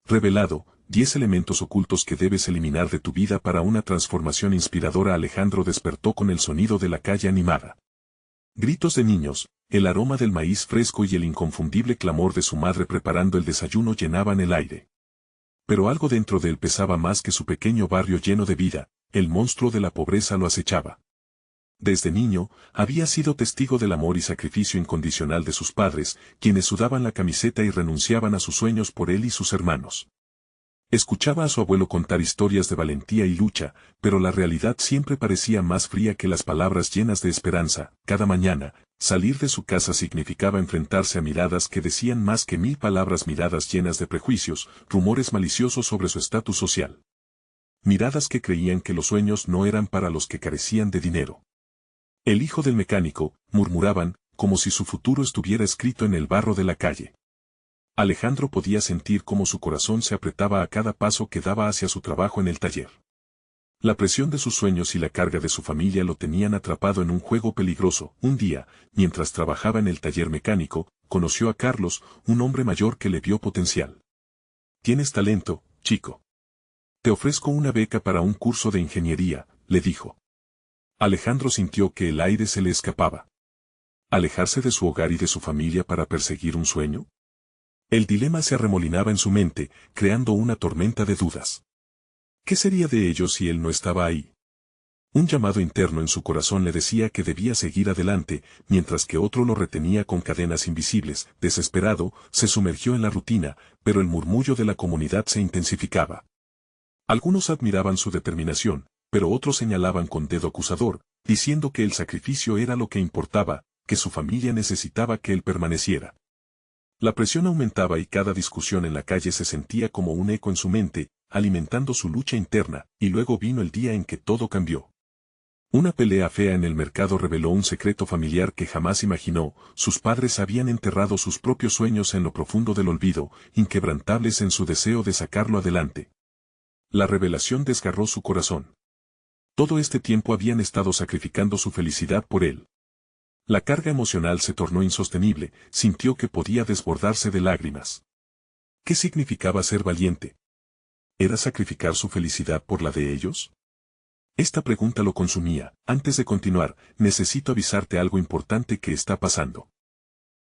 revelado, 10 elementos ocultos que debes eliminar de tu vida para una transformación inspiradora. Alejandro despertó con el sonido de la calle animada. Gritos de niños, el aroma del maíz fresco y el inconfundible clamor de su madre preparando el desayuno llenaban el aire. Pero algo dentro de él pesaba más que su pequeño barrio lleno de vida, el monstruo de la pobreza lo acechaba. Desde niño, había sido testigo del amor y sacrificio incondicional de sus padres, quienes sudaban la camiseta y renunciaban a sus sueños por él y sus hermanos. Escuchaba a su abuelo contar historias de valentía y lucha, pero la realidad siempre parecía más fría que las palabras llenas de esperanza. Cada mañana, salir de su casa significaba enfrentarse a miradas que decían más que 1000 palabras, miradas llenas de prejuicios, rumores maliciosos sobre su estatus social. Miradas que creían que los sueños no eran para los que carecían de dinero. El hijo del mecánico, murmuraban, como si su futuro estuviera escrito en el barro de la calle. Alejandro podía sentir cómo su corazón se apretaba a cada paso que daba hacia su trabajo en el taller. La presión de sus sueños y la carga de su familia lo tenían atrapado en un juego peligroso. Un día, mientras trabajaba en el taller mecánico, conoció a Carlos, un hombre mayor que le vio potencial. «Tienes talento, chico. Te ofrezco una beca para un curso de ingeniería», le dijo. Alejandro sintió que el aire se le escapaba. ¿Alejarse de su hogar y de su familia para perseguir un sueño? El dilema se arremolinaba en su mente, creando una tormenta de dudas. ¿Qué sería de ellos si él no estaba ahí? Un llamado interno en su corazón le decía que debía seguir adelante, mientras que otro lo retenía con cadenas invisibles. Desesperado, se sumergió en la rutina, pero el murmullo de la comunidad se intensificaba. Algunos admiraban su determinación, pero otros señalaban con dedo acusador, diciendo que el sacrificio era lo que importaba, que su familia necesitaba que él permaneciera. La presión aumentaba y cada discusión en la calle se sentía como un eco en su mente, alimentando su lucha interna, y luego vino el día en que todo cambió. Una pelea fea en el mercado reveló un secreto familiar que jamás imaginó. Sus padres habían enterrado sus propios sueños en lo profundo del olvido, inquebrantables en su deseo de sacarlo adelante. La revelación desgarró su corazón. Todo este tiempo habían estado sacrificando su felicidad por él. La carga emocional se tornó insostenible, sintió que podía desbordarse de lágrimas. ¿Qué significaba ser valiente? ¿Era sacrificar su felicidad por la de ellos? Esta pregunta lo consumía. Antes de continuar, necesito avisarte algo importante que está pasando.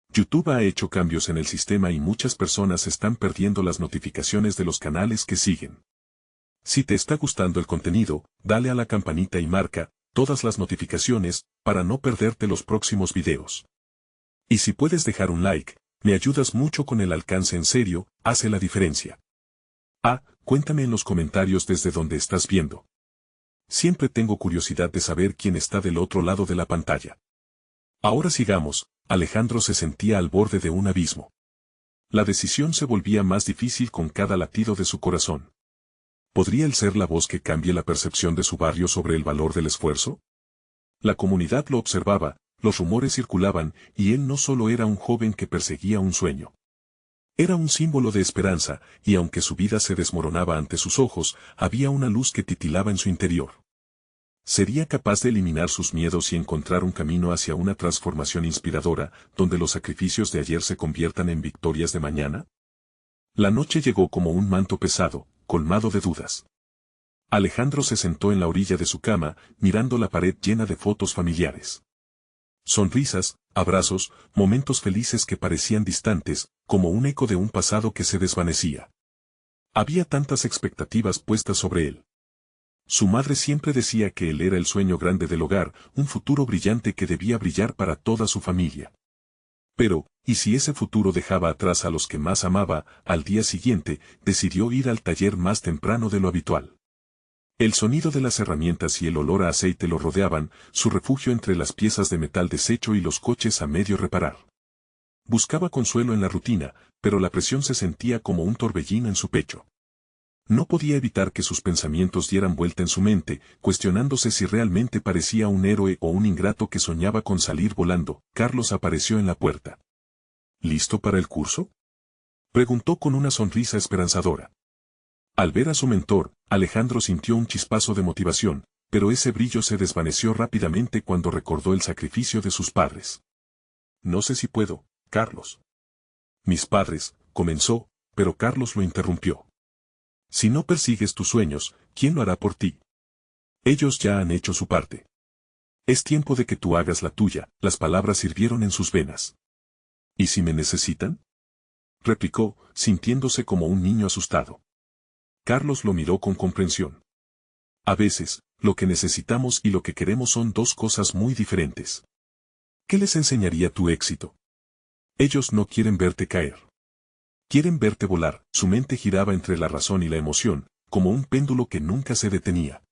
YouTube ha hecho cambios en el sistema y muchas personas están perdiendo las notificaciones de los canales que siguen. Si te está gustando el contenido, dale a la campanita y marca todas las notificaciones, para no perderte los próximos videos. Y si puedes dejar un like, me ayudas mucho con el alcance. En serio, hace la diferencia. Cuéntame en los comentarios desde donde estás viendo. Siempre tengo curiosidad de saber quién está del otro lado de la pantalla. Ahora sigamos. Alejandro se sentía al borde de un abismo. La decisión se volvía más difícil con cada latido de su corazón. ¿Podría él ser la voz que cambie la percepción de su barrio sobre el valor del esfuerzo? La comunidad lo observaba, los rumores circulaban, y él no solo era un joven que perseguía un sueño. Era un símbolo de esperanza, y aunque su vida se desmoronaba ante sus ojos, había una luz que titilaba en su interior. ¿Sería capaz de eliminar sus miedos y encontrar un camino hacia una transformación inspiradora, donde los sacrificios de ayer se conviertan en victorias de mañana? La noche llegó como un manto pesado, colmado de dudas. Alejandro se sentó en la orilla de su cama, mirando la pared llena de fotos familiares. Sonrisas, abrazos, momentos felices que parecían distantes, como un eco de un pasado que se desvanecía. Había tantas expectativas puestas sobre él. Su madre siempre decía que él era el sueño grande del hogar, un futuro brillante que debía brillar para toda su familia. Pero, ¿y si ese futuro dejaba atrás a los que más amaba? Al día siguiente, decidió ir al taller más temprano de lo habitual. El sonido de las herramientas y el olor a aceite lo rodeaban, su refugio entre las piezas de metal deshecho y los coches a medio reparar. Buscaba consuelo en la rutina, pero la presión se sentía como un torbellino en su pecho. No podía evitar que sus pensamientos dieran vuelta en su mente, cuestionándose si realmente parecía un héroe o un ingrato que soñaba con salir volando. Carlos apareció en la puerta. ¿Listo para el curso?, preguntó con una sonrisa esperanzadora. Al ver a su mentor, Alejandro sintió un chispazo de motivación, pero ese brillo se desvaneció rápidamente cuando recordó el sacrificio de sus padres. No sé si puedo, Carlos. Mis padres, comenzó, pero Carlos lo interrumpió. Si no persigues tus sueños, ¿quién lo hará por ti? Ellos ya han hecho su parte. Es tiempo de que tú hagas la tuya. Las palabras hirvieron en sus venas. ¿Y si me necesitan?, replicó, sintiéndose como un niño asustado. Carlos lo miró con comprensión. A veces, lo que necesitamos y lo que queremos son dos cosas muy diferentes. ¿Qué les enseñaría tu éxito? Ellos no quieren verte caer. Quieren verte volar. Su mente giraba entre la razón y la emoción, como un péndulo que nunca se detenía.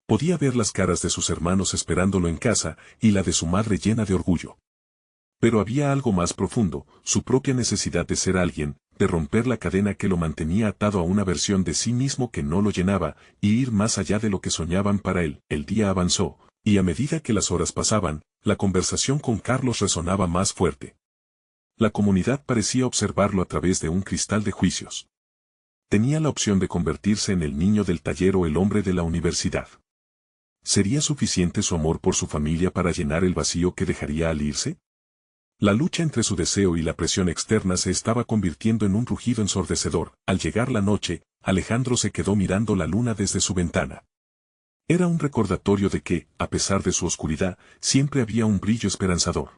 Podía ver las caras de sus hermanos esperándolo en casa, y la de su madre llena de orgullo. Pero había algo más profundo, su propia necesidad de ser alguien, de romper la cadena que lo mantenía atado a una versión de sí mismo que no lo llenaba, y ir más allá de lo que soñaban para él. El día avanzó, y a medida que las horas pasaban, la conversación con Carlos resonaba más fuerte. La comunidad parecía observarlo a través de un cristal de juicios. Tenía la opción de convertirse en el niño del taller o el hombre de la universidad. ¿Sería suficiente su amor por su familia para llenar el vacío que dejaría al irse? La lucha entre su deseo y la presión externa se estaba convirtiendo en un rugido ensordecedor. Al llegar la noche, Alejandro se quedó mirando la luna desde su ventana. Era un recordatorio de que, a pesar de su oscuridad, siempre había un brillo esperanzador.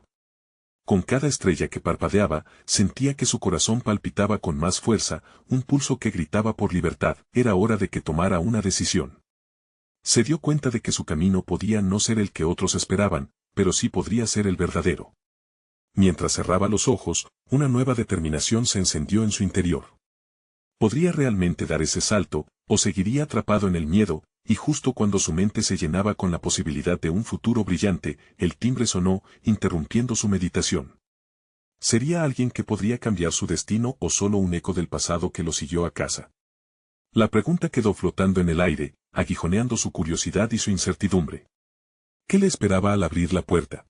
Con cada estrella que parpadeaba, sentía que su corazón palpitaba con más fuerza, un pulso que gritaba por libertad. Era hora de que tomara una decisión. Se dio cuenta de que su camino podía no ser el que otros esperaban, pero sí podría ser el verdadero. Mientras cerraba los ojos, una nueva determinación se encendió en su interior. ¿Podría realmente dar ese salto, o seguiría atrapado en el miedo? Y justo cuando su mente se llenaba con la posibilidad de un futuro brillante, el timbre sonó, interrumpiendo su meditación. ¿Sería alguien que podría cambiar su destino o solo un eco del pasado que lo siguió a casa? La pregunta quedó flotando en el aire, aguijoneando su curiosidad y su incertidumbre. ¿Qué le esperaba al abrir la puerta?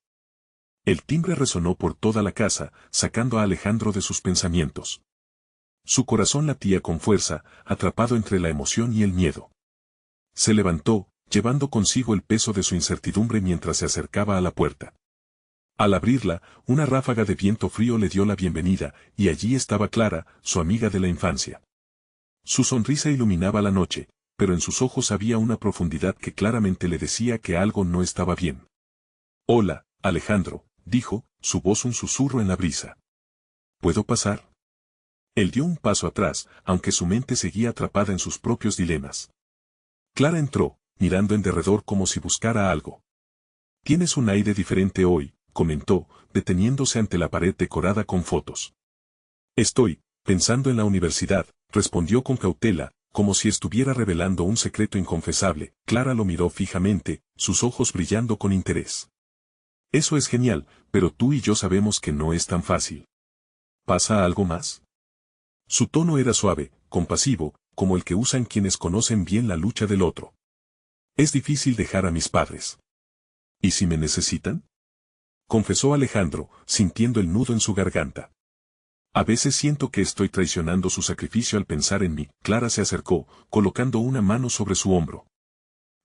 El timbre resonó por toda la casa, sacando a Alejandro de sus pensamientos. Su corazón latía con fuerza, atrapado entre la emoción y el miedo. Se levantó, llevando consigo el peso de su incertidumbre mientras se acercaba a la puerta. Al abrirla, una ráfaga de viento frío le dio la bienvenida, y allí estaba Clara, su amiga de la infancia. Su sonrisa iluminaba la noche, pero en sus ojos había una profundidad que claramente le decía que algo no estaba bien. «Hola, Alejandro», dijo, su voz un susurro en la brisa. «¿Puedo pasar?». Él dio un paso atrás, aunque su mente seguía atrapada en sus propios dilemas. Clara entró, mirando en derredor como si buscara algo. «Tienes un aire diferente hoy», comentó, deteniéndose ante la pared decorada con fotos. «Estoy pensando en la universidad», respondió con cautela, como si estuviera revelando un secreto inconfesable. Clara lo miró fijamente, sus ojos brillando con interés. «Eso es genial, pero tú y yo sabemos que no es tan fácil. ¿Pasa algo más?». Su tono era suave, compasivo, como el que usan quienes conocen bien la lucha del otro. «Es difícil dejar a mis padres». «¿Y si me necesitan?», confesó Alejandro, sintiendo el nudo en su garganta. «A veces siento que estoy traicionando su sacrificio al pensar en mí». Clara se acercó, colocando una mano sobre su hombro.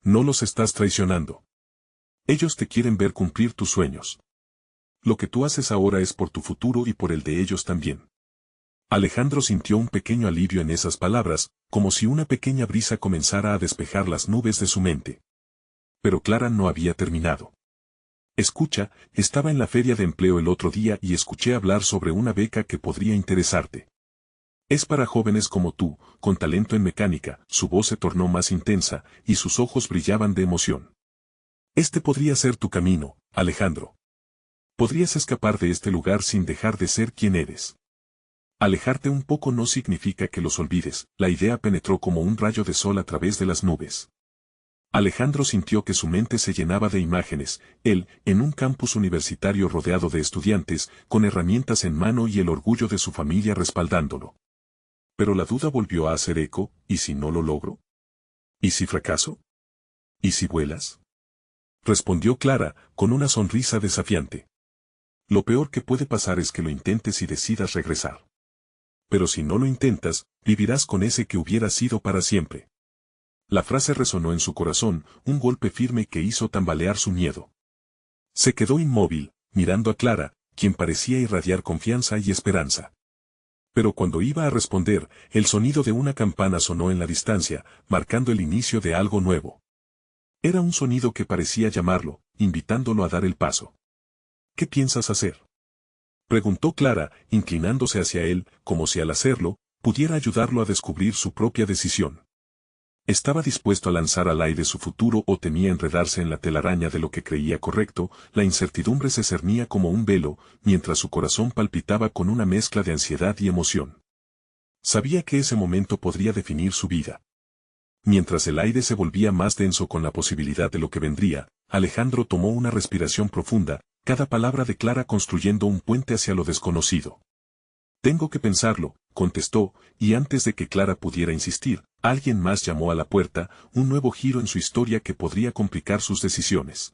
«No los estás traicionando. Ellos te quieren ver cumplir tus sueños. Lo que tú haces ahora es por tu futuro y por el de ellos también». Alejandro sintió un pequeño alivio en esas palabras, como si una pequeña brisa comenzara a despejar las nubes de su mente. Pero Clara no había terminado. «Escucha, estaba en la feria de empleo el otro día y escuché hablar sobre una beca que podría interesarte. Es para jóvenes como tú, con talento en mecánica». Su voz se tornó más intensa, y sus ojos brillaban de emoción. «Este podría ser tu camino, Alejandro. Podrías escapar de este lugar sin dejar de ser quien eres. Alejarte un poco no significa que los olvides». La idea penetró como un rayo de sol a través de las nubes. Alejandro sintió que su mente se llenaba de imágenes, él, en un campus universitario rodeado de estudiantes, con herramientas en mano y el orgullo de su familia respaldándolo. Pero la duda volvió a hacer eco. ¿Y si no lo logro? ¿Y si fracaso? ¿Y si vuelas?, respondió Clara, con una sonrisa desafiante. «Lo peor que puede pasar es que lo intentes y decidas regresar. Pero si no lo intentas, vivirás con ese que hubiera sido para siempre». La frase resonó en su corazón, un golpe firme que hizo tambalear su miedo. Se quedó inmóvil, mirando a Clara, quien parecía irradiar confianza y esperanza. Pero cuando iba a responder, el sonido de una campana sonó en la distancia, marcando el inicio de algo nuevo. Era un sonido que parecía llamarlo, invitándolo a dar el paso. ¿Qué piensas hacer?, preguntó Clara, inclinándose hacia él, como si al hacerlo, pudiera ayudarlo a descubrir su propia decisión. ¿Estaba dispuesto a lanzar al aire su futuro o temía enredarse en la telaraña de lo que creía correcto? La incertidumbre se cernía como un velo, mientras su corazón palpitaba con una mezcla de ansiedad y emoción. Sabía que ese momento podría definir su vida. Mientras el aire se volvía más denso con la posibilidad de lo que vendría, Alejandro tomó una respiración profunda, cada palabra de Clara construyendo un puente hacia lo desconocido. Tengo que pensarlo, contestó, y antes de que Clara pudiera insistir, alguien más llamó a la puerta, un nuevo giro en su historia que podría complicar sus decisiones.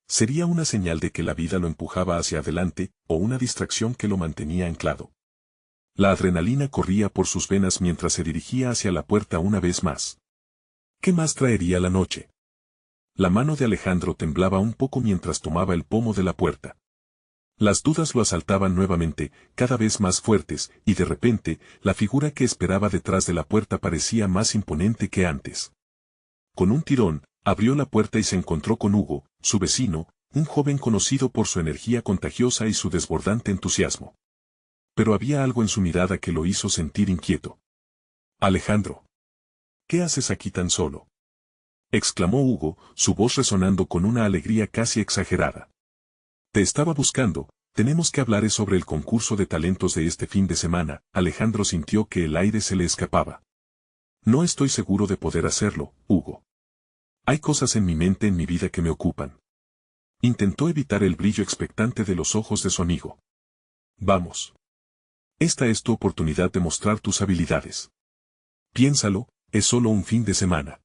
¿Sería una señal de que la vida lo empujaba hacia adelante, o una distracción que lo mantenía anclado? La adrenalina corría por sus venas mientras se dirigía hacia la puerta una vez más. ¿Qué más traería la noche? La mano de Alejandro temblaba un poco mientras tomaba el pomo de la puerta. Las dudas lo asaltaban nuevamente, cada vez más fuertes, y de repente, la figura que esperaba detrás de la puerta parecía más imponente que antes. Con un tirón, abrió la puerta y se encontró con Hugo, su vecino, un joven conocido por su energía contagiosa y su desbordante entusiasmo. Pero había algo en su mirada que lo hizo sentir inquieto. «Alejandro, ¿qué haces aquí tan solo?», exclamó Hugo, su voz resonando con una alegría casi exagerada. «Te estaba buscando, tenemos que hablar sobre el concurso de talentos de este fin de semana». Alejandro sintió que el aire se le escapaba. «No estoy seguro de poder hacerlo, Hugo. Hay cosas en mi mente en mi vida que me ocupan». Intentó evitar el brillo expectante de los ojos de su amigo. «Vamos. Esta es tu oportunidad de mostrar tus habilidades. Piénsalo, es solo un fin de semana.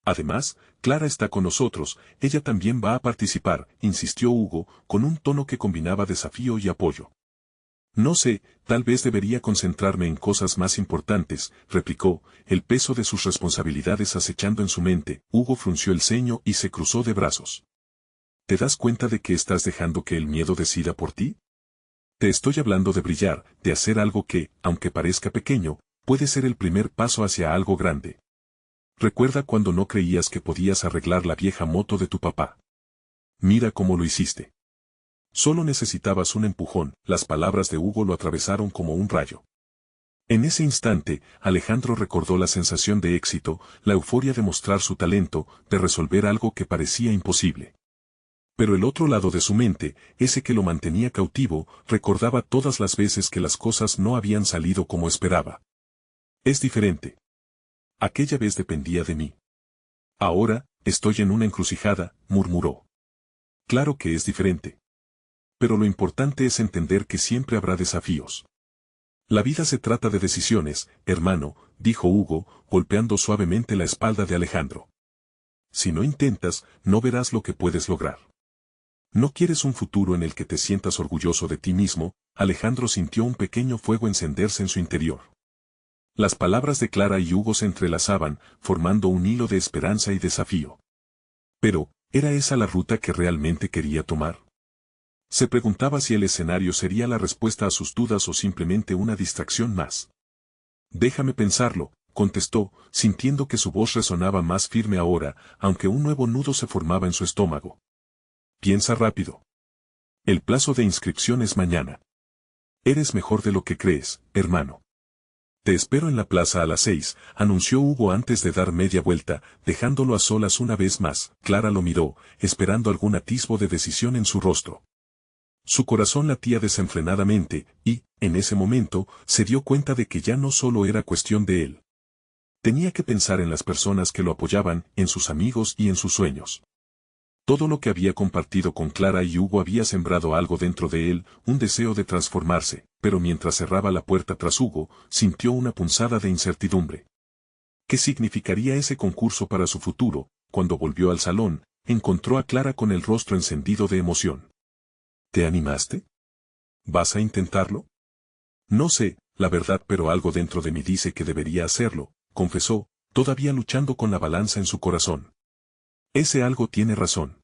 Además, Clara está con nosotros, ella también va a participar», insistió Hugo, con un tono que combinaba desafío y apoyo. «No sé, tal vez debería concentrarme en cosas más importantes», replicó, el peso de sus responsabilidades acechando en su mente. Hugo frunció el ceño y se cruzó de brazos. «¿Te das cuenta de que estás dejando que el miedo decida por ti? Te estoy hablando de brillar, de hacer algo que, aunque parezca pequeño, puede ser el primer paso hacia algo grande. Recuerda cuando no creías que podías arreglar la vieja moto de tu papá. Mira cómo lo hiciste. Solo necesitabas un empujón». Las palabras de Hugo lo atravesaron como un rayo. En ese instante, Alejandro recordó la sensación de éxito, la euforia de mostrar su talento, de resolver algo que parecía imposible. Pero el otro lado de su mente, ese que lo mantenía cautivo, recordaba todas las veces que las cosas no habían salido como esperaba. «Es diferente. Aquella vez dependía de mí. Ahora, estoy en una encrucijada», murmuró. «Claro que es diferente. Pero lo importante es entender que siempre habrá desafíos. La vida se trata de decisiones, hermano», dijo Hugo, golpeando suavemente la espalda de Alejandro. «Si no intentas, no verás lo que puedes lograr. ¿No quieres un futuro en el que te sientas orgulloso de ti mismo?». Alejandro sintió un pequeño fuego encenderse en su interior. Las palabras de Clara y Hugo se entrelazaban, formando un hilo de esperanza y desafío. Pero, ¿era esa la ruta que realmente quería tomar? Se preguntaba si el escenario sería la respuesta a sus dudas o simplemente una distracción más. «Déjame pensarlo», contestó, sintiendo que su voz resonaba más firme ahora, aunque un nuevo nudo se formaba en su estómago. «Piensa rápido. El plazo de inscripción es mañana. Eres mejor de lo que crees, hermano. Te espero en la plaza a las 6, anunció Hugo antes de dar media vuelta, dejándolo a solas una vez más. Clara lo miró, esperando algún atisbo de decisión en su rostro. Su corazón latía desenfrenadamente, y, en ese momento, se dio cuenta de que ya no solo era cuestión de él. Tenía que pensar en las personas que lo apoyaban, en sus amigos y en sus sueños. Todo lo que había compartido con Clara y Hugo había sembrado algo dentro de él, un deseo de transformarse, pero mientras cerraba la puerta tras Hugo, sintió una punzada de incertidumbre. ¿Qué significaría ese concurso para su futuro? Cuando volvió al salón, encontró a Clara con el rostro encendido de emoción. ¿Te animaste? ¿Vas a intentarlo? No sé, la verdad, pero algo dentro de mí dice que debería hacerlo, confesó, todavía luchando con la balanza en su corazón. Ese algo tiene razón.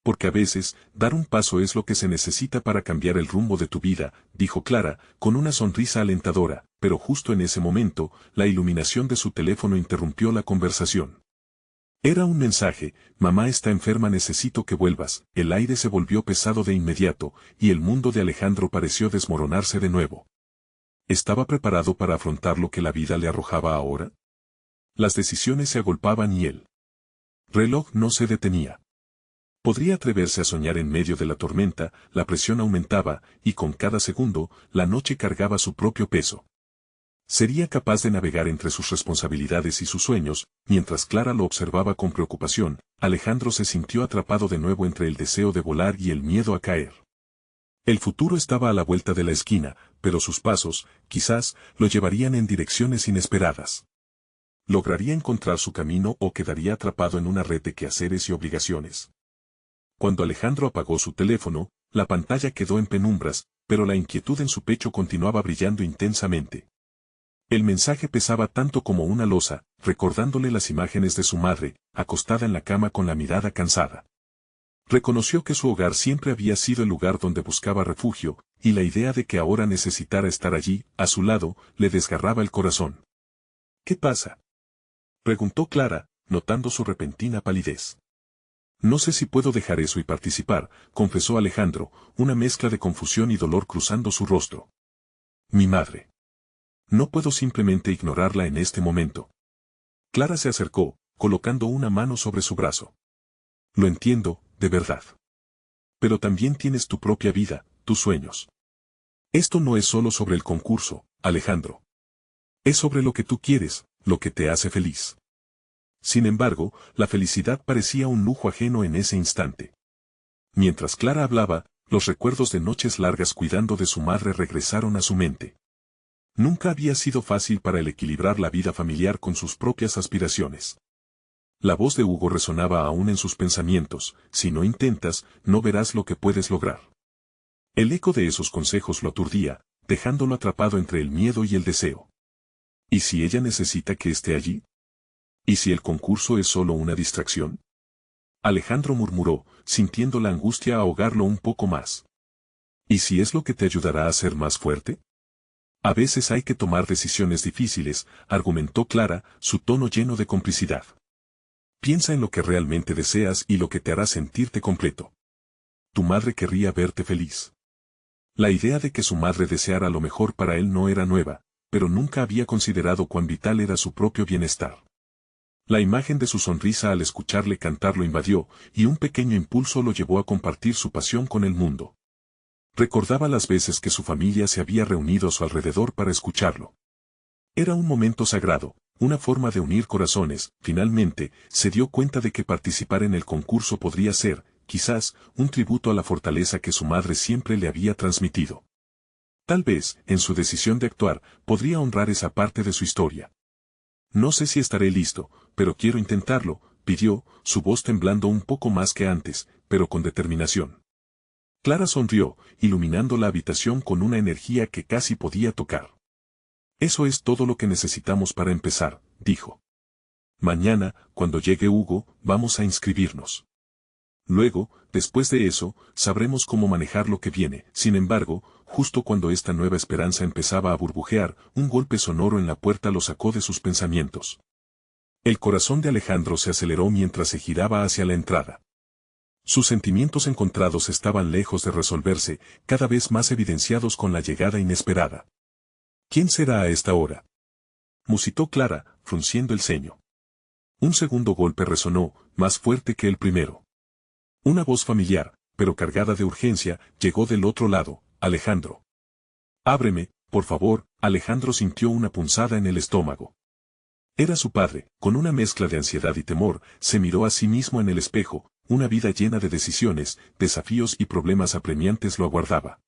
Porque a veces, dar un paso es lo que se necesita para cambiar el rumbo de tu vida, dijo Clara, con una sonrisa alentadora, pero justo en ese momento, la iluminación de su teléfono interrumpió la conversación. Era un mensaje: mamá está enferma, necesito que vuelvas. El aire se volvió pesado de inmediato, y el mundo de Alejandro pareció desmoronarse de nuevo. ¿Estaba preparado para afrontar lo que la vida le arrojaba ahora? Las decisiones se agolpaban y el reloj no se detenía. Podría atreverse a soñar en medio de la tormenta, la presión aumentaba, y con cada segundo, la noche cargaba su propio peso. ¿Sería capaz de navegar entre sus responsabilidades y sus sueños? Mientras Clara lo observaba con preocupación, Alejandro se sintió atrapado de nuevo entre el deseo de volar y el miedo a caer. El futuro estaba a la vuelta de la esquina, pero sus pasos, quizás, lo llevarían en direcciones inesperadas. ¿Lograría encontrar su camino o quedaría atrapado en una red de quehaceres y obligaciones? Cuando Alejandro apagó su teléfono, la pantalla quedó en penumbras, pero la inquietud en su pecho continuaba brillando intensamente. El mensaje pesaba tanto como una losa, recordándole las imágenes de su madre, acostada en la cama con la mirada cansada. Reconoció que su hogar siempre había sido el lugar donde buscaba refugio, y la idea de que ahora necesitara estar allí, a su lado, le desgarraba el corazón. ¿Qué pasa?, preguntó Clara, notando su repentina palidez. No sé si puedo dejar eso y participar, confesó Alejandro, una mezcla de confusión y dolor cruzando su rostro. Mi madre. No puedo simplemente ignorarla en este momento. Clara se acercó, colocando una mano sobre su brazo. Lo entiendo, de verdad. Pero también tienes tu propia vida, tus sueños. Esto no es solo sobre el concurso, Alejandro. Es sobre lo que tú quieres, lo que te hace feliz. Sin embargo, la felicidad parecía un lujo ajeno en ese instante. Mientras Clara hablaba, los recuerdos de noches largas cuidando de su madre regresaron a su mente. Nunca había sido fácil para él equilibrar la vida familiar con sus propias aspiraciones. La voz de Hugo resonaba aún en sus pensamientos: si no intentas, no verás lo que puedes lograr. El eco de esos consejos lo aturdía, dejándolo atrapado entre el miedo y el deseo. ¿Y si ella necesita que esté allí? ¿Y si el concurso es solo una distracción? Alejandro murmuró, sintiendo la angustia ahogarlo un poco más. ¿Y si es lo que te ayudará a ser más fuerte? A veces hay que tomar decisiones difíciles, argumentó Clara, su tono lleno de complicidad. Piensa en lo que realmente deseas y lo que te hará sentirte completo. Tu madre querría verte feliz. La idea de que su madre deseara lo mejor para él no era nueva, pero nunca había considerado cuán vital era su propio bienestar. La imagen de su sonrisa al escucharle cantar lo invadió, y un pequeño impulso lo llevó a compartir su pasión con el mundo. Recordaba las veces que su familia se había reunido a su alrededor para escucharlo. Era un momento sagrado, una forma de unir corazones. Finalmente, se dio cuenta de que participar en el concurso podría ser, quizás, un tributo a la fortaleza que su madre siempre le había transmitido. Tal vez, en su decisión de actuar, podría honrar esa parte de su historia. No sé si estaré listo, pero quiero intentarlo, pidió, su voz temblando un poco más que antes, pero con determinación. Clara sonrió, iluminando la habitación con una energía que casi podía tocar. Eso es todo lo que necesitamos para empezar, dijo. Mañana, cuando llegue Hugo, vamos a inscribirnos. Luego, después de eso, sabremos cómo manejar lo que viene. Sin embargo, justo cuando esta nueva esperanza empezaba a burbujear, un golpe sonoro en la puerta lo sacó de sus pensamientos. El corazón de Alejandro se aceleró mientras se giraba hacia la entrada. Sus sentimientos encontrados estaban lejos de resolverse, cada vez más evidenciados con la llegada inesperada. ¿Quién será a esta hora?, musitó Clara, frunciendo el ceño. Un segundo golpe resonó, más fuerte que el primero. Una voz familiar, pero cargada de urgencia, llegó del otro lado. Alejandro. Ábreme, por favor. Alejandro sintió una punzada en el estómago. Era su padre. Con una mezcla de ansiedad y temor, se miró a sí mismo en el espejo. Una vida llena de decisiones, desafíos y problemas apremiantes lo aguardaba.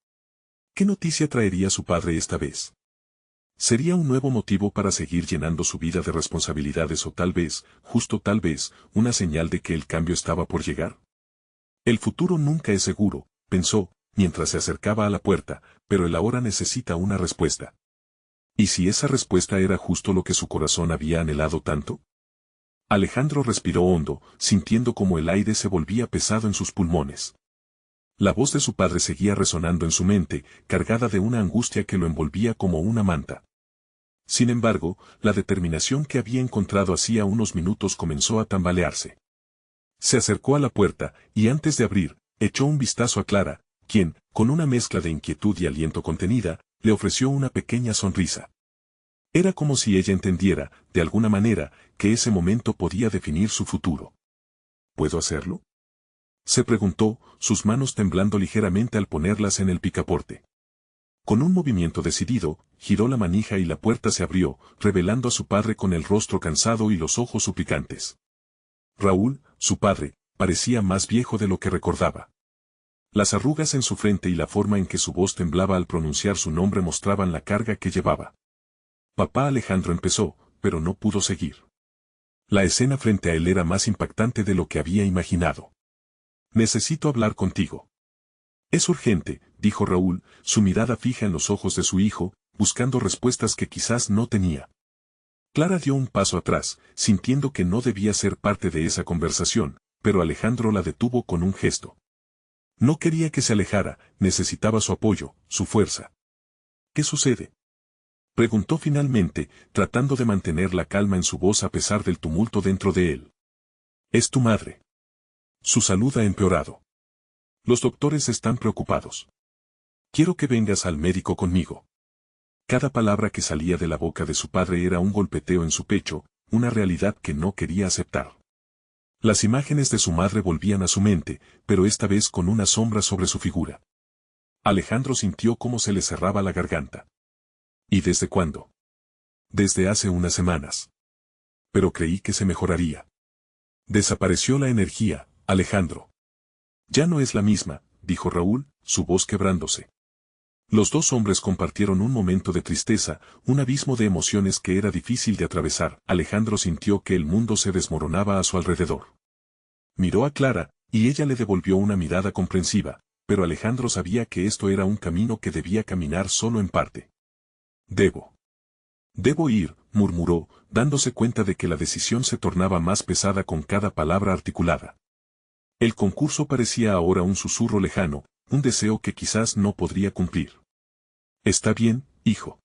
¿Qué noticia traería su padre esta vez? ¿Sería un nuevo motivo para seguir llenando su vida de responsabilidades o tal vez, justo tal vez, una señal de que el cambio estaba por llegar? El futuro nunca es seguro, pensó, mientras se acercaba a la puerta, pero él ahora necesita una respuesta. ¿Y si esa respuesta era justo lo que su corazón había anhelado tanto? Alejandro respiró hondo, sintiendo como el aire se volvía pesado en sus pulmones. La voz de su padre seguía resonando en su mente, cargada de una angustia que lo envolvía como una manta. Sin embargo, la determinación que había encontrado hacía unos minutos comenzó a tambalearse. Se acercó a la puerta, y antes de abrir, echó un vistazo a Clara, quien, con una mezcla de inquietud y aliento contenida, le ofreció una pequeña sonrisa. Era como si ella entendiera, de alguna manera, que ese momento podía definir su futuro. ¿Puedo hacerlo?, se preguntó, sus manos temblando ligeramente al ponerlas en el picaporte. Con un movimiento decidido, giró la manija y la puerta se abrió, revelando a su padre con el rostro cansado y los ojos suplicantes. Raúl, su padre, parecía más viejo de lo que recordaba. Las arrugas en su frente y la forma en que su voz temblaba al pronunciar su nombre mostraban la carga que llevaba. Papá Alejandro empezó, pero no pudo seguir. La escena frente a él era más impactante de lo que había imaginado. Necesito hablar contigo. Es urgente, dijo Raúl, su mirada fija en los ojos de su hijo, buscando respuestas que quizás no tenía. Clara dio un paso atrás, sintiendo que no debía ser parte de esa conversación, pero Alejandro la detuvo con un gesto. No quería que se alejara, necesitaba su apoyo, su fuerza. ¿Qué sucede?, preguntó finalmente, tratando de mantener la calma en su voz a pesar del tumulto dentro de él. Es tu madre. Su salud ha empeorado. Los doctores están preocupados. Quiero que vengas al médico conmigo. Cada palabra que salía de la boca de su padre era un golpeteo en su pecho, una realidad que no quería aceptar. Las imágenes de su madre volvían a su mente, pero esta vez con una sombra sobre su figura. Alejandro sintió cómo se le cerraba la garganta. ¿Y desde cuándo? Desde hace unas semanas. Pero creí que se mejoraría. Desapareció la energía, Alejandro. Ya no es la misma, dijo Raúl, su voz quebrándose. Los dos hombres compartieron un momento de tristeza, un abismo de emociones que era difícil de atravesar. Alejandro sintió que el mundo se desmoronaba a su alrededor. Miró a Clara, y ella le devolvió una mirada comprensiva, pero Alejandro sabía que esto era un camino que debía caminar solo en parte. Debo ir, murmuró, dándose cuenta de que la decisión se tornaba más pesada con cada palabra articulada. El concurso parecía ahora un susurro lejano, un deseo que quizás no podría cumplir. Está bien, hijo.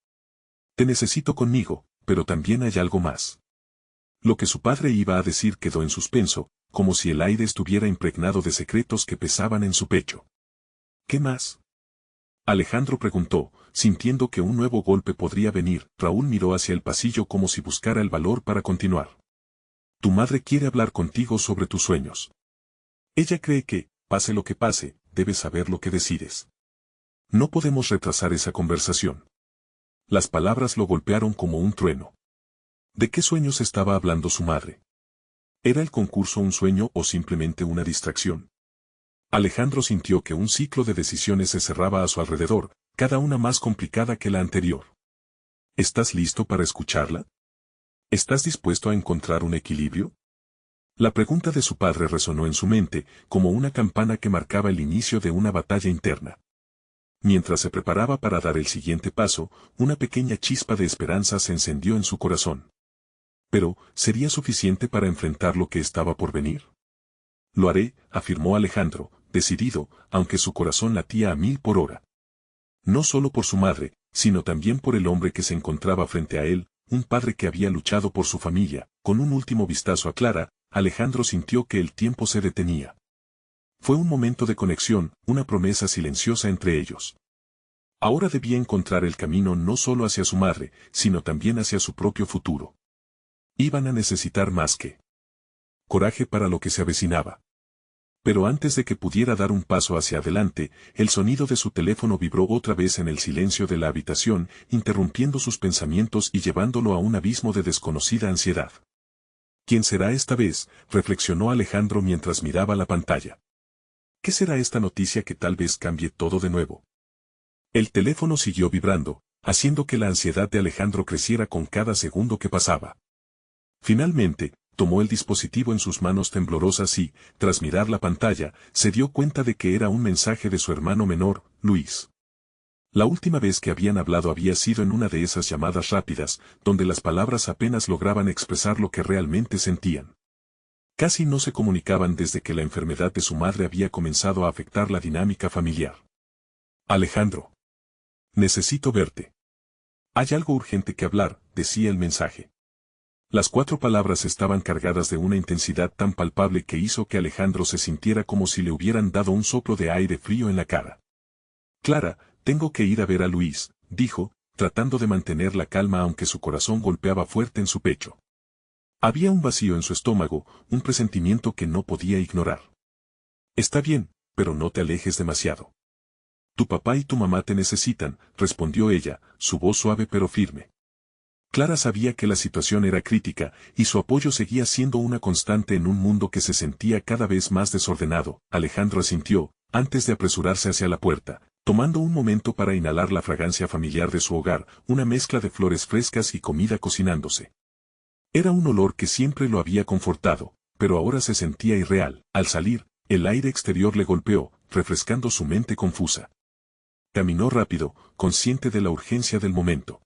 Te necesito conmigo, pero también hay algo más. Lo que su padre iba a decir quedó en suspenso, como si el aire estuviera impregnado de secretos que pesaban en su pecho. ¿Qué más?, Alejandro preguntó, sintiendo que un nuevo golpe podría venir. Raúl miró hacia el pasillo como si buscara el valor para continuar. Tu madre quiere hablar contigo sobre tus sueños. Ella cree que, pase lo que pase, debes saber lo que decides. No podemos retrasar esa conversación. Las palabras lo golpearon como un trueno. ¿De qué sueños estaba hablando su madre? ¿Era el concurso un sueño o simplemente una distracción? Alejandro sintió que un ciclo de decisiones se cerraba a su alrededor, cada una más complicada que la anterior. ¿Estás listo para escucharla? ¿Estás dispuesto a encontrar un equilibrio? La pregunta de su padre resonó en su mente, como una campana que marcaba el inicio de una batalla interna. Mientras se preparaba para dar el siguiente paso, una pequeña chispa de esperanza se encendió en su corazón. Pero, ¿sería suficiente para enfrentar lo que estaba por venir? Lo haré, afirmó Alejandro, decidido, aunque su corazón latía a 1000 por hora. No solo por su madre, sino también por el hombre que se encontraba frente a él, un padre que había luchado por su familia. Con un último vistazo a Clara, Alejandro sintió que el tiempo se detenía. Fue un momento de conexión, una promesa silenciosa entre ellos. Ahora debía encontrar el camino no solo hacia su madre, sino también hacia su propio futuro. Iban a necesitar más que coraje para lo que se avecinaba. Pero antes de que pudiera dar un paso hacia adelante, el sonido de su teléfono vibró otra vez en el silencio de la habitación, interrumpiendo sus pensamientos y llevándolo a un abismo de desconocida ansiedad. ¿Quién será esta vez?, reflexionó Alejandro mientras miraba la pantalla. ¿Qué será esta noticia que tal vez cambie todo de nuevo? El teléfono siguió vibrando, haciendo que la ansiedad de Alejandro creciera con cada segundo que pasaba. Finalmente, tomó el dispositivo en sus manos temblorosas y, tras mirar la pantalla, se dio cuenta de que era un mensaje de su hermano menor, Luis. La última vez que habían hablado había sido en una de esas llamadas rápidas, donde las palabras apenas lograban expresar lo que realmente sentían. Casi no se comunicaban desde que la enfermedad de su madre había comenzado a afectar la dinámica familiar. Alejandro. Necesito verte. Hay algo urgente que hablar, decía el mensaje. Las 4 palabras estaban cargadas de una intensidad tan palpable que hizo que Alejandro se sintiera como si le hubieran dado un soplo de aire frío en la cara. Clara, tengo que ir a ver a Luis, dijo, tratando de mantener la calma aunque su corazón golpeaba fuerte en su pecho. Había un vacío en su estómago, un presentimiento que no podía ignorar. Está bien, pero no te alejes demasiado. Tu papá y tu mamá te necesitan, respondió ella, su voz suave pero firme. Clara sabía que la situación era crítica, y su apoyo seguía siendo una constante en un mundo que se sentía cada vez más desordenado. Alejandro asintió, antes de apresurarse hacia la puerta, tomando un momento para inhalar la fragancia familiar de su hogar, una mezcla de flores frescas y comida cocinándose. Era un olor que siempre lo había confortado, pero ahora se sentía irreal. Al salir, el aire exterior le golpeó, refrescando su mente confusa. Caminó rápido, consciente de la urgencia del momento.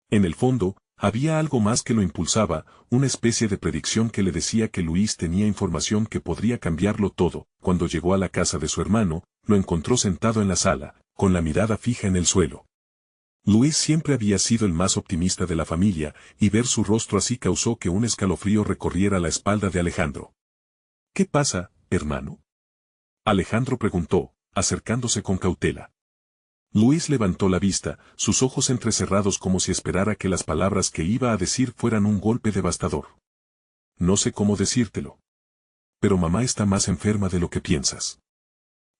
En el fondo, había algo más que lo impulsaba, una especie de predicción que le decía que Luis tenía información que podría cambiarlo todo. Cuando llegó a la casa de su hermano, lo encontró sentado en la sala, con la mirada fija en el suelo. Luis siempre había sido el más optimista de la familia, y ver su rostro así causó que un escalofrío recorriera la espalda de Alejandro. ¿Qué pasa, hermano? Alejandro preguntó, acercándose con cautela. Luis levantó la vista, sus ojos entrecerrados como si esperara que las palabras que iba a decir fueran un golpe devastador. No sé cómo decírtelo. Pero mamá está más enferma de lo que piensas.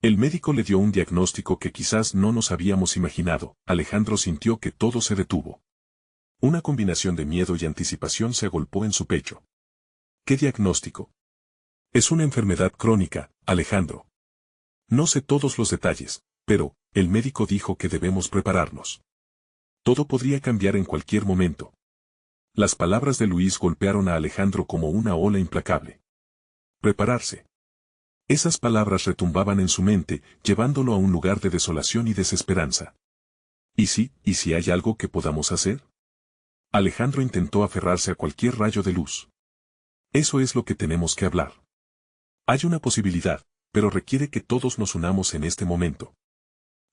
El médico le dio un diagnóstico que quizás no nos habíamos imaginado. Alejandro sintió que todo se detuvo. Una combinación de miedo y anticipación se agolpó en su pecho. ¿Qué diagnóstico? Es una enfermedad crónica, Alejandro. No sé todos los detalles, pero, el médico dijo que debemos prepararnos. Todo podría cambiar en cualquier momento. Las palabras de Luis golpearon a Alejandro como una ola implacable. Prepararse. Esas palabras retumbaban en su mente, llevándolo a un lugar de desolación y desesperanza. ¿Y si hay algo que podamos hacer? Alejandro intentó aferrarse a cualquier rayo de luz. Eso es lo que tenemos que hablar. Hay una posibilidad, pero requiere que todos nos unamos en este momento.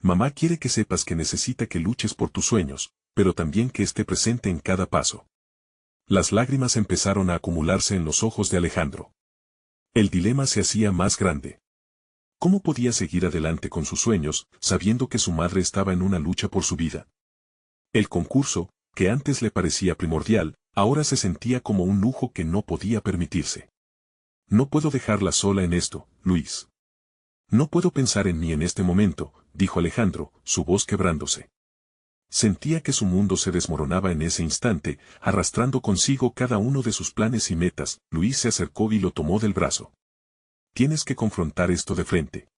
Mamá quiere que sepas que necesita que luches por tus sueños, pero también que esté presente en cada paso. Las lágrimas empezaron a acumularse en los ojos de Alejandro. El dilema se hacía más grande. ¿Cómo podía seguir adelante con sus sueños, sabiendo que su madre estaba en una lucha por su vida? El concurso, que antes le parecía primordial, ahora se sentía como un lujo que no podía permitirse. No puedo dejarla sola en esto, Luis. No puedo pensar en mí en este momento, dijo Alejandro, su voz quebrándose. Sentía que su mundo se desmoronaba en ese instante, arrastrando consigo cada uno de sus planes y metas. Luis se acercó y lo tomó del brazo. Tienes que confrontar esto de frente.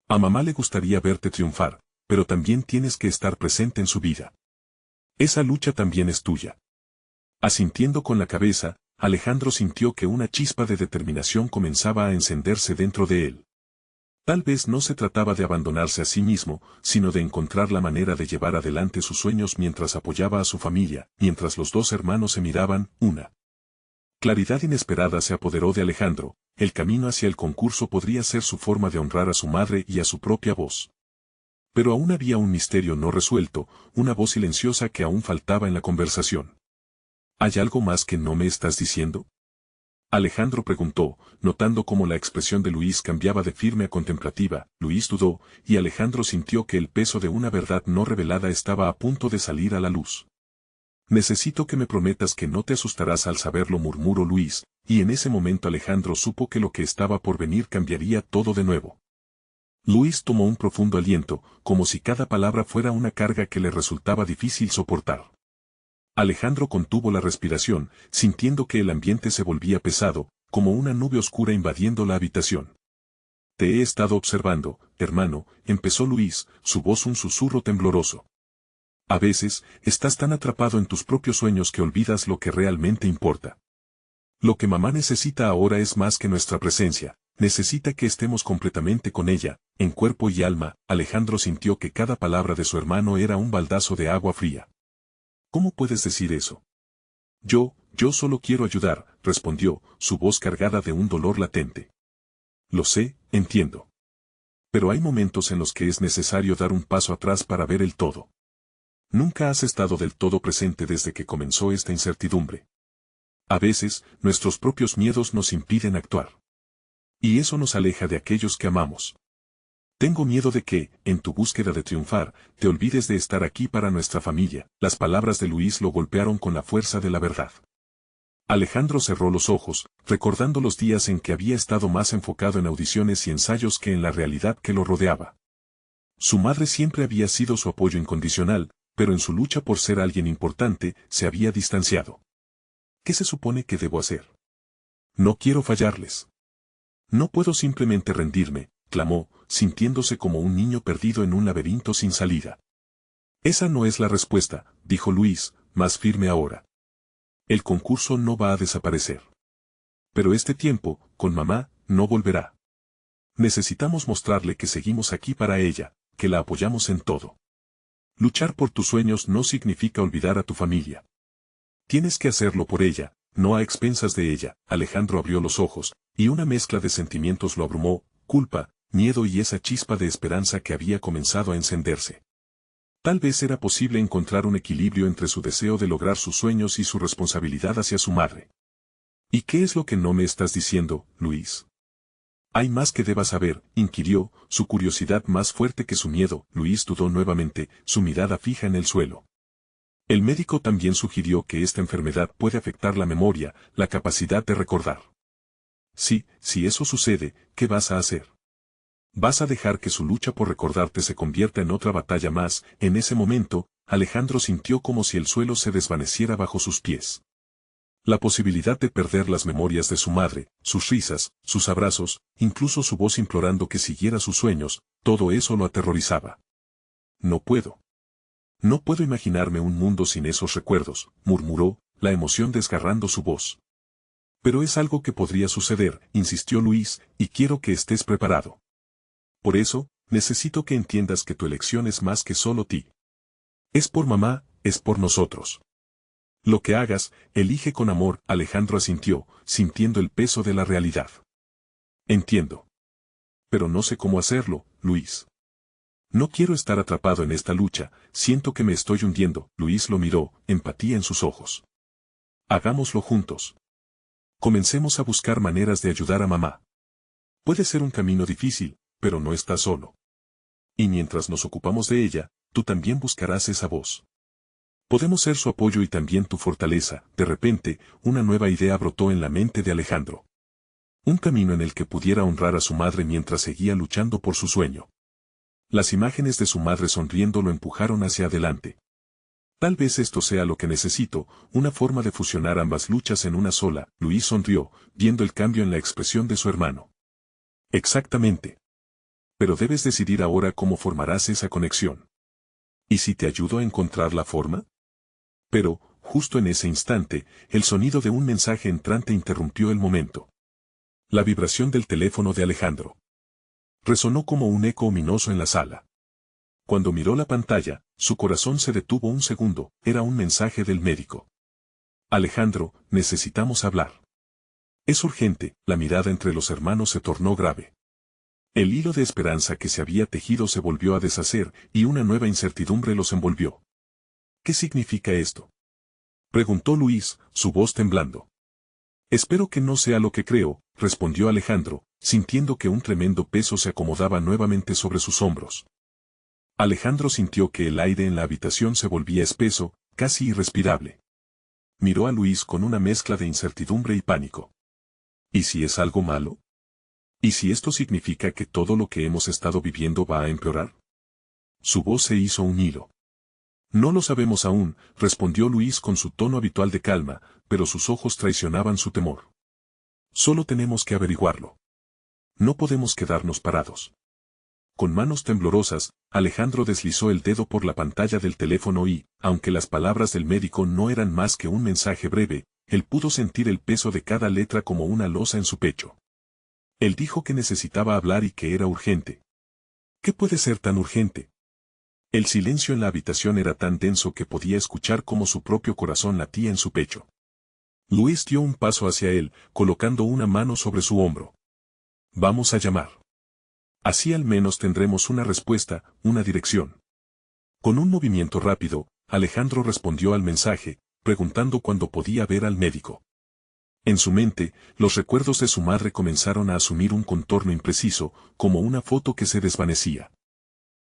A mamá le gustaría verte triunfar, pero también tienes que estar presente en su vida. Esa lucha también es tuya. Asintiendo con la cabeza, Alejandro sintió que una chispa de determinación comenzaba a encenderse dentro de él. Tal vez no se trataba de abandonarse a sí mismo, sino de encontrar la manera de llevar adelante sus sueños mientras apoyaba a su familia, mientras los 2 hermanos se miraban. Una claridad inesperada se apoderó de Alejandro, el camino hacia el concurso podría ser su forma de honrar a su madre y a su propia voz. Pero aún había un misterio no resuelto, una voz silenciosa que aún faltaba en la conversación. ¿Hay algo más que no me estás diciendo? Alejandro preguntó, notando cómo la expresión de Luis cambiaba de firme a contemplativa. Luis dudó, y Alejandro sintió que el peso de una verdad no revelada estaba a punto de salir a la luz. Necesito que me prometas que no te asustarás al saberlo, murmuró Luis, y en ese momento Alejandro supo que lo que estaba por venir cambiaría todo de nuevo. Luis tomó un profundo aliento, como si cada palabra fuera una carga que le resultaba difícil soportar. Alejandro contuvo la respiración, sintiendo que el ambiente se volvía pesado, como una nube oscura invadiendo la habitación. Te he estado observando, hermano, empezó Luis, su voz un susurro tembloroso. A veces, estás tan atrapado en tus propios sueños que olvidas lo que realmente importa. Lo que mamá necesita ahora es más que nuestra presencia, necesita que estemos completamente con ella, en cuerpo y alma. Alejandro sintió que cada palabra de su hermano era un baldazo de agua fría. ¿Cómo puedes decir eso? Yo solo quiero ayudar, respondió, su voz cargada de un dolor latente. Lo sé, entiendo. Pero hay momentos en los que es necesario dar un paso atrás para ver el todo. Nunca has estado del todo presente desde que comenzó esta incertidumbre. A veces, nuestros propios miedos nos impiden actuar. Y eso nos aleja de aquellos que amamos. Tengo miedo de que, en tu búsqueda de triunfar, te olvides de estar aquí para nuestra familia. Las palabras de Luis lo golpearon con la fuerza de la verdad. Alejandro cerró los ojos, recordando los días en que había estado más enfocado en audiciones y ensayos que en la realidad que lo rodeaba. Su madre siempre había sido su apoyo incondicional, pero en su lucha por ser alguien importante, se había distanciado. ¿Qué se supone que debo hacer? No quiero fallarles. No puedo simplemente rendirme, clamó, sintiéndose como un niño perdido en un laberinto sin salida. Esa no es la respuesta, dijo Luis, más firme ahora. El concurso no va a desaparecer. Pero este tiempo, con mamá, no volverá. Necesitamos mostrarle que seguimos aquí para ella, que la apoyamos en todo. Luchar por tus sueños no significa olvidar a tu familia. Tienes que hacerlo por ella, no a expensas de ella. Alejandro abrió los ojos, y una mezcla de sentimientos lo abrumó, culpa, miedo y esa chispa de esperanza que había comenzado a encenderse. Tal vez era posible encontrar un equilibrio entre su deseo de lograr sus sueños y su responsabilidad hacia su madre. ¿Y qué es lo que no me estás diciendo, Luis? ¿Hay más que debas saber?, inquirió, su curiosidad más fuerte que su miedo. Luis dudó nuevamente, su mirada fija en el suelo. El médico también sugirió que esta enfermedad puede afectar la memoria, la capacidad de recordar. Sí, si eso sucede, ¿qué vas a hacer? ¿Vas a dejar que su lucha por recordarte se convierta en otra batalla más? En ese momento, Alejandro sintió como si el suelo se desvaneciera bajo sus pies. La posibilidad de perder las memorias de su madre, sus risas, sus abrazos, incluso su voz implorando que siguiera sus sueños, todo eso lo aterrorizaba. No puedo. No puedo imaginarme un mundo sin esos recuerdos, murmuró, la emoción desgarrando su voz. Pero es algo que podría suceder, insistió Luis, y quiero que estés preparado. Por eso, necesito que entiendas que tu elección es más que solo ti. Es por mamá, es por nosotros. Lo que hagas, elige con amor. Alejandro asintió, sintiendo el peso de la realidad. Entiendo. Pero no sé cómo hacerlo, Luis. No quiero estar atrapado en esta lucha, siento que me estoy hundiendo. Luis lo miró, empatía en sus ojos. Hagámoslo juntos. Comencemos a buscar maneras de ayudar a mamá. Puede ser un camino difícil, pero no estás solo. Y mientras nos ocupamos de ella, tú también buscarás esa voz. Podemos ser su apoyo y también tu fortaleza. De repente, una nueva idea brotó en la mente de Alejandro. Un camino en el que pudiera honrar a su madre mientras seguía luchando por su sueño. Las imágenes de su madre sonriendo lo empujaron hacia adelante. Tal vez esto sea lo que necesito, una forma de fusionar ambas luchas en una sola. Luis sonrió, viendo el cambio en la expresión de su hermano. Exactamente. Pero debes decidir ahora cómo formarás esa conexión. ¿Y si te ayudo a encontrar la forma? Pero, justo en ese instante, el sonido de un mensaje entrante interrumpió el momento. La vibración del teléfono de Alejandro. Resonó como un eco ominoso en la sala. Cuando miró la pantalla, su corazón se detuvo un segundo. Era un mensaje del médico. Alejandro, necesitamos hablar. Es urgente. La mirada entre los hermanos se tornó grave. El hilo de esperanza que se había tejido se volvió a deshacer, y una nueva incertidumbre los envolvió. ¿Qué significa esto?, preguntó Luis, su voz temblando. Espero que no sea lo que creo, respondió Alejandro, sintiendo que un tremendo peso se acomodaba nuevamente sobre sus hombros. Alejandro sintió que el aire en la habitación se volvía espeso, casi irrespirable. Miró a Luis con una mezcla de incertidumbre y pánico. ¿Y si es algo malo? ¿Y si esto significa que todo lo que hemos estado viviendo va a empeorar? Su voz se hizo un hilo. No lo sabemos aún, respondió Luis con su tono habitual de calma, pero sus ojos traicionaban su temor. Solo tenemos que averiguarlo. No podemos quedarnos parados. Con manos temblorosas, Alejandro deslizó el dedo por la pantalla del teléfono y, aunque las palabras del médico no eran más que un mensaje breve, él pudo sentir el peso de cada letra como una losa en su pecho. Él dijo que necesitaba hablar y que era urgente. ¿Qué puede ser tan urgente? El silencio en la habitación era tan denso que podía escuchar cómo su propio corazón latía en su pecho. Luis dio un paso hacia él, colocando una mano sobre su hombro. Vamos a llamar. Así al menos tendremos una respuesta, una dirección. Con un movimiento rápido, Alejandro respondió al mensaje, preguntando cuándo podía ver al médico. En su mente, los recuerdos de su madre comenzaron a asumir un contorno impreciso, como una foto que se desvanecía.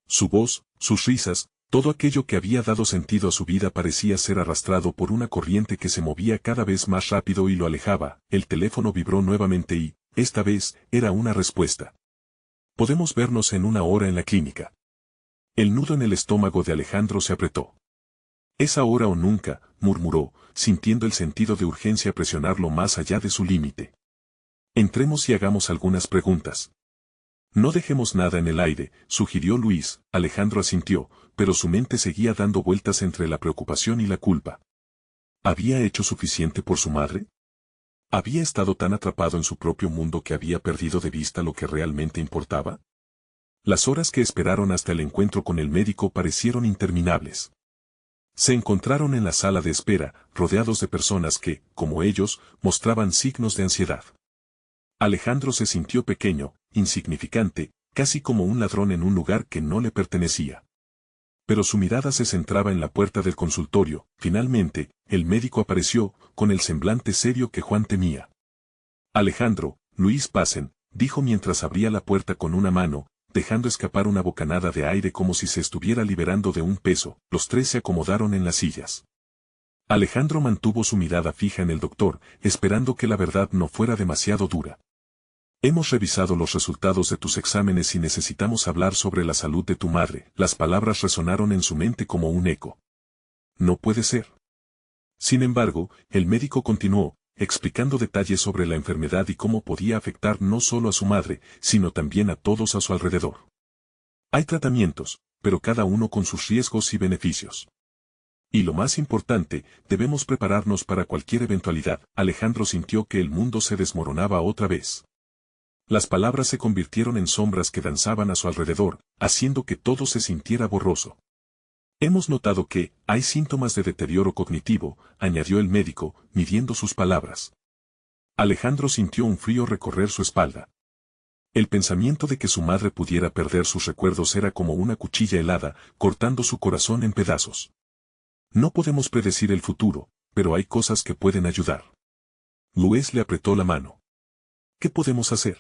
Su voz, sus risas, todo aquello que había dado sentido a su vida parecía ser arrastrado por una corriente que se movía cada vez más rápido y lo alejaba. El teléfono vibró nuevamente y, esta vez, era una respuesta. Podemos vernos en 1 hora en la clínica. El nudo en el estómago de Alejandro se apretó. Es ahora o nunca, murmuró, sintiendo el sentido de urgencia presionarlo más allá de su límite. Entremos y hagamos algunas preguntas. No dejemos nada en el aire, sugirió Luis. Alejandro asintió, pero su mente seguía dando vueltas entre la preocupación y la culpa. ¿Había hecho suficiente por su madre? ¿Había estado tan atrapado en su propio mundo que había perdido de vista lo que realmente importaba? Las horas que esperaron hasta el encuentro con el médico parecieron interminables. Se encontraron en la sala de espera, rodeados de personas que, como ellos, mostraban signos de ansiedad. Alejandro se sintió pequeño, insignificante, casi como un ladrón en un lugar que no le pertenecía. Pero su mirada se centraba en la puerta del consultorio. Finalmente, el médico apareció, con el semblante serio que Juan temía. Alejandro, Luis pasen, dijo mientras abría la puerta con una mano, dejando escapar una bocanada de aire como si se estuviera liberando de un peso. Los tres se acomodaron en las sillas. Alejandro mantuvo su mirada fija en el doctor, esperando que la verdad no fuera demasiado dura. Hemos revisado los resultados de tus exámenes y necesitamos hablar sobre la salud de tu madre. Las palabras resonaron en su mente como un eco. No puede ser. Sin embargo, el médico continuó, explicando detalles sobre la enfermedad y cómo podía afectar no solo a su madre, sino también a todos a su alrededor. Hay tratamientos, pero cada uno con sus riesgos y beneficios. Y lo más importante, debemos prepararnos para cualquier eventualidad. Alejandro sintió que el mundo se desmoronaba otra vez. Las palabras se convirtieron en sombras que danzaban a su alrededor, haciendo que todo se sintiera borroso. Hemos notado que hay síntomas de deterioro cognitivo, añadió el médico, midiendo sus palabras. Alejandro sintió un frío recorrer su espalda. El pensamiento de que su madre pudiera perder sus recuerdos era como una cuchilla helada, cortando su corazón en pedazos. No podemos predecir el futuro, pero hay cosas que pueden ayudar. Luis le apretó la mano. ¿Qué podemos hacer?,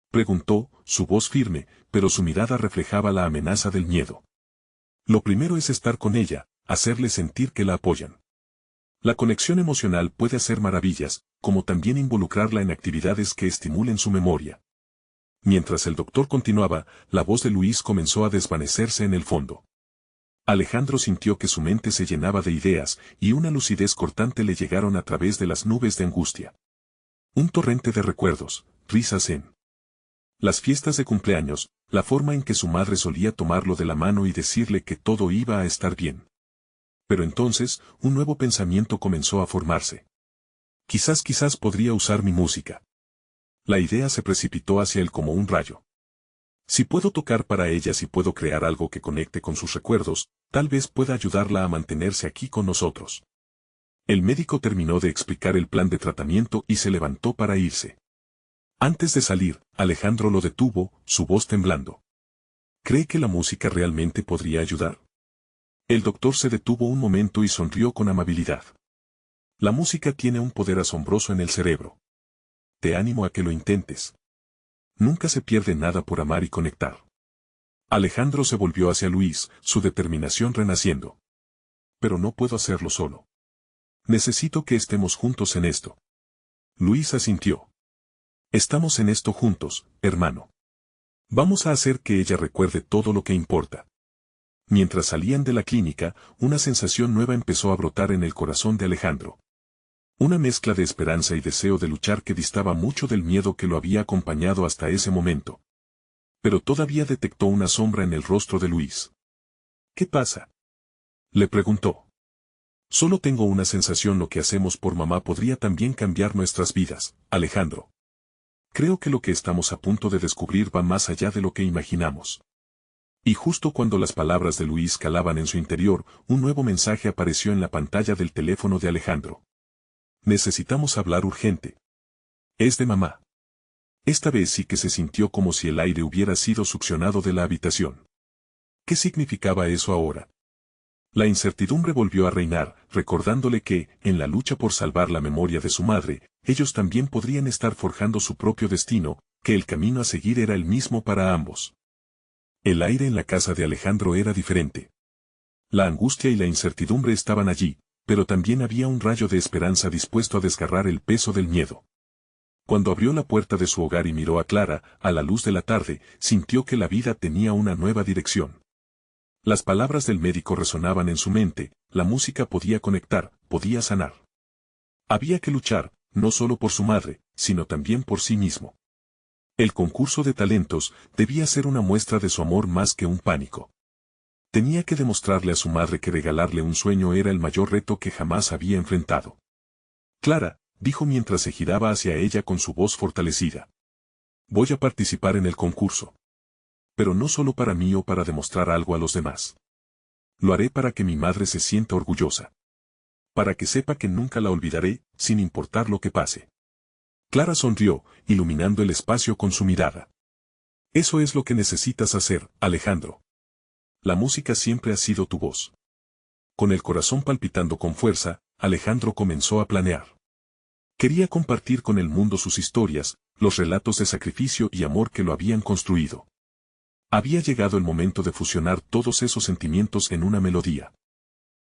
preguntó, su voz firme, pero su mirada reflejaba la amenaza del miedo. Lo primero es estar con ella, hacerle sentir que la apoyan. La conexión emocional puede hacer maravillas, como también involucrarla en actividades que estimulen su memoria. Mientras el doctor continuaba, la voz de Luis comenzó a desvanecerse en el fondo. Alejandro sintió que su mente se llenaba de ideas, y una lucidez cortante le llegaron a través de las nubes de angustia. Un torrente de recuerdos, risas en las fiestas de cumpleaños, la forma en que su madre solía tomarlo de la mano y decirle que todo iba a estar bien. Pero entonces, un nuevo pensamiento comenzó a formarse. Quizás podría usar mi música. La idea se precipitó hacia él como un rayo. Si puedo tocar para ella, si puedo crear algo que conecte con sus recuerdos, tal vez pueda ayudarla a mantenerse aquí con nosotros. El médico terminó de explicar el plan de tratamiento y se levantó para irse. Antes de salir, Alejandro lo detuvo, su voz temblando. ¿Cree que la música realmente podría ayudar? El doctor se detuvo un momento y sonrió con amabilidad. La música tiene un poder asombroso en el cerebro. Te animo a que lo intentes. Nunca se pierde nada por amar y conectar. Alejandro se volvió hacia Luis, su determinación renaciendo. Pero no puedo hacerlo solo. Necesito que estemos juntos en esto. Luis asintió. Estamos en esto juntos, hermano. Vamos a hacer que ella recuerde todo lo que importa. Mientras salían de la clínica, una sensación nueva empezó a brotar en el corazón de Alejandro. Una mezcla de esperanza y deseo de luchar que distaba mucho del miedo que lo había acompañado hasta ese momento. Pero todavía detectó una sombra en el rostro de Luis. ¿Qué pasa?, le preguntó. Solo tengo una sensación: lo que hacemos por mamá podría también cambiar nuestras vidas, Alejandro. Creo que lo que estamos a punto de descubrir va más allá de lo que imaginamos. Y justo cuando las palabras de Luis calaban en su interior, un nuevo mensaje apareció en la pantalla del teléfono de Alejandro. Necesitamos hablar urgente. Es de mamá. Esta vez sí que se sintió como si el aire hubiera sido succionado de la habitación. ¿Qué significaba eso ahora? La incertidumbre volvió a reinar, recordándole que, en la lucha por salvar la memoria de su madre, ellos también podrían estar forjando su propio destino, que el camino a seguir era el mismo para ambos. El aire en la casa de Alejandro era diferente. La angustia y la incertidumbre estaban allí, pero también había un rayo de esperanza dispuesto a desgarrar el peso del miedo. Cuando abrió la puerta de su hogar y miró a Clara, a la luz de la tarde, sintió que la vida tenía una nueva dirección. Las palabras del médico resonaban en su mente, la música podía conectar, podía sanar. Había que luchar, no solo por su madre, sino también por sí mismo. El concurso de talentos debía ser una muestra de su amor más que un pánico. Tenía que demostrarle a su madre que regalarle un sueño era el mayor reto que jamás había enfrentado. Clara, dijo mientras se giraba hacia ella con su voz fortalecida. Voy a participar en el concurso. Pero no solo para mí o para demostrar algo a los demás. Lo haré para que mi madre se sienta orgullosa. Para que sepa que nunca la olvidaré, sin importar lo que pase. Clara sonrió, iluminando el espacio con su mirada. Eso es lo que necesitas hacer, Alejandro. La música siempre ha sido tu voz. Con el corazón palpitando con fuerza, Alejandro comenzó a planear. Quería compartir con el mundo sus historias, los relatos de sacrificio y amor que lo habían construido. Había llegado el momento de fusionar todos esos sentimientos en una melodía.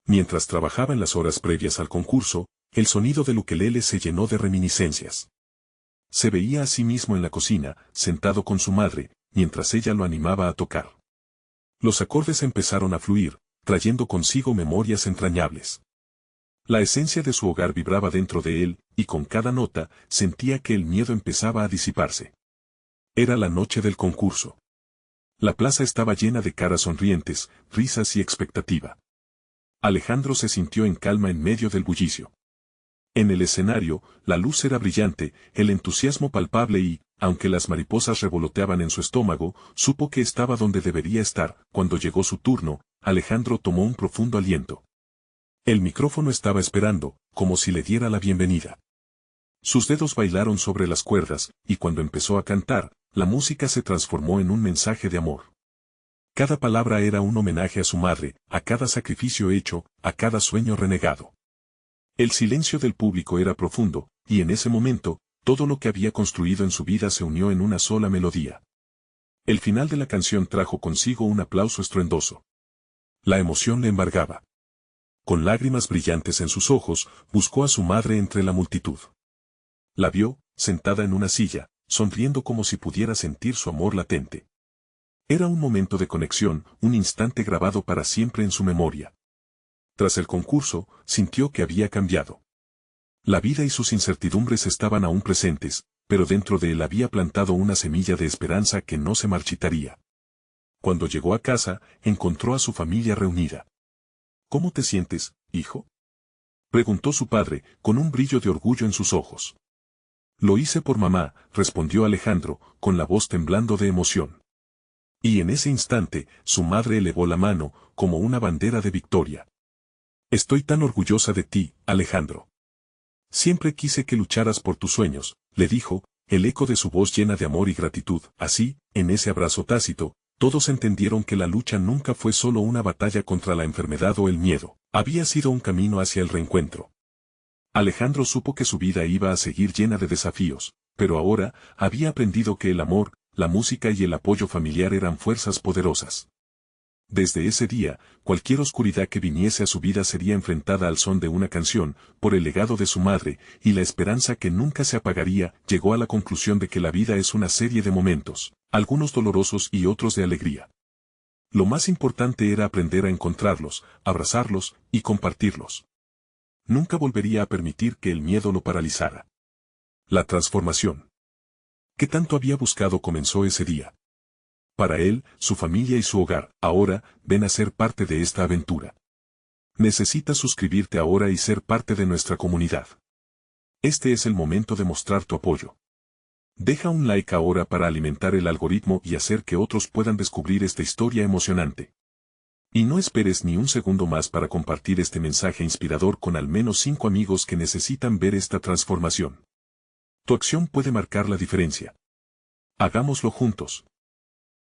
Mientras trabajaba en las horas previas al concurso, el sonido del ukelele se llenó de reminiscencias. Se veía a sí mismo en la cocina, sentado con su madre, mientras ella lo animaba a tocar. Los acordes empezaron a fluir, trayendo consigo memorias entrañables. La esencia de su hogar vibraba dentro de él, y con cada nota, sentía que el miedo empezaba a disiparse. Era la noche del concurso. La plaza estaba llena de caras sonrientes, risas y expectativa. Alejandro se sintió en calma en medio del bullicio. En el escenario, la luz era brillante, el entusiasmo palpable y, aunque las mariposas revoloteaban en su estómago, supo que estaba donde debería estar. Cuando llegó su turno, Alejandro tomó un profundo aliento. El micrófono estaba esperando, como si le diera la bienvenida. Sus dedos bailaron sobre las cuerdas, y cuando empezó a cantar, la música se transformó en un mensaje de amor. Cada palabra era un homenaje a su madre, a cada sacrificio hecho, a cada sueño renegado. El silencio del público era profundo, y en ese momento, todo lo que había construido en su vida se unió en una sola melodía. El final de la canción trajo consigo un aplauso estruendoso. La emoción le embargaba. Con lágrimas brillantes en sus ojos, buscó a su madre entre la multitud. La vio, sentada en una silla, sonriendo como si pudiera sentir su amor latente. Era un momento de conexión, un instante grabado para siempre en su memoria. Tras el concurso, sintió que había cambiado. La vida y sus incertidumbres estaban aún presentes, pero dentro de él había plantado una semilla de esperanza que no se marchitaría. Cuando llegó a casa, encontró a su familia reunida. ¿Cómo te sientes, hijo?, preguntó su padre, con un brillo de orgullo en sus ojos. Lo hice por mamá, respondió Alejandro, con la voz temblando de emoción. Y en ese instante, su madre elevó la mano, como una bandera de victoria. Estoy tan orgullosa de ti, Alejandro. Siempre quise que lucharas por tus sueños, le dijo, el eco de su voz llena de amor y gratitud. Así, en ese abrazo tácito, todos entendieron que la lucha nunca fue solo una batalla contra la enfermedad o el miedo, había sido un camino hacia el reencuentro. Alejandro supo que su vida iba a seguir llena de desafíos, pero ahora, había aprendido que el amor, la música y el apoyo familiar eran fuerzas poderosas. Desde ese día, cualquier oscuridad que viniese a su vida sería enfrentada al son de una canción, por el legado de su madre, y la esperanza que nunca se apagaría. Llegó a la conclusión de que la vida es una serie de momentos, algunos dolorosos y otros de alegría. Lo más importante era aprender a encontrarlos, abrazarlos y compartirlos. Nunca volvería a permitir que el miedo lo paralizara. La transformación que tanto había buscado comenzó ese día. Para él, su familia y su hogar, ahora, ven a ser parte de esta aventura. Necesitas suscribirte ahora y ser parte de nuestra comunidad. Este es el momento de mostrar tu apoyo. Deja un like ahora para alimentar el algoritmo y hacer que otros puedan descubrir esta historia emocionante. Y no esperes ni un segundo más para compartir este mensaje inspirador con al menos 5 amigos que necesitan ver esta transformación. Tu acción puede marcar la diferencia. Hagámoslo juntos.